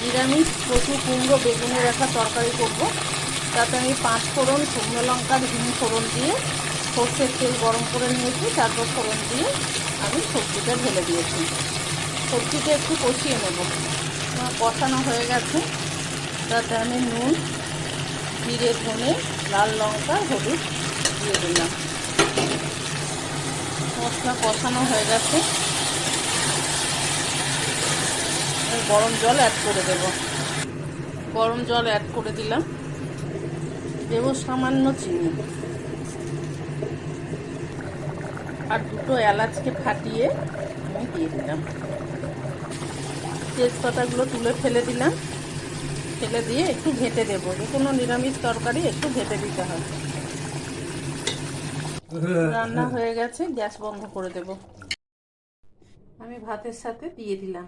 নিরামিষ কচু কুমড়ো বেগুনের একটা তরকারি করব। তাতে আমি 5 ফোড়ন, শুকনো লঙ্কার হিং ফোড়ন দিয়ে সর্ষের তেল গরম করে নিয়েছি, তারপর ফোড়ন দিয়ে আমি সবজিটা ঢেলে দিয়েছি। সবজিটা একটু কষিয়ে নেব। কষানো হয়ে গেছে, তাতে আমি নুন, জিরে, ধনে, লাল লঙ্কা, হলুদ দিয়ে দিলাম। মশলা কষানো হয়ে গেছে, গরম জল অ্যাড করে দেব। গরম জল অ্যাড করে দিলাম। দেব সামান্য চিনি আর 2টো এলাচকে ফাটিয়ে আমি দিয়ে দিলাম। তেজপাতাগুলো তুলে ফেলে দিলাম। ফেলে দিয়ে একটু ঘেঁটে দেবো। যে কোনো নিরামিষ তরকারি একটু ঘেঁটে দিতে হয়। রান্না হয়ে গেছে, গ্যাস বন্ধ করে দেব। আমি ভাতের সাথে দিয়ে দিলাম।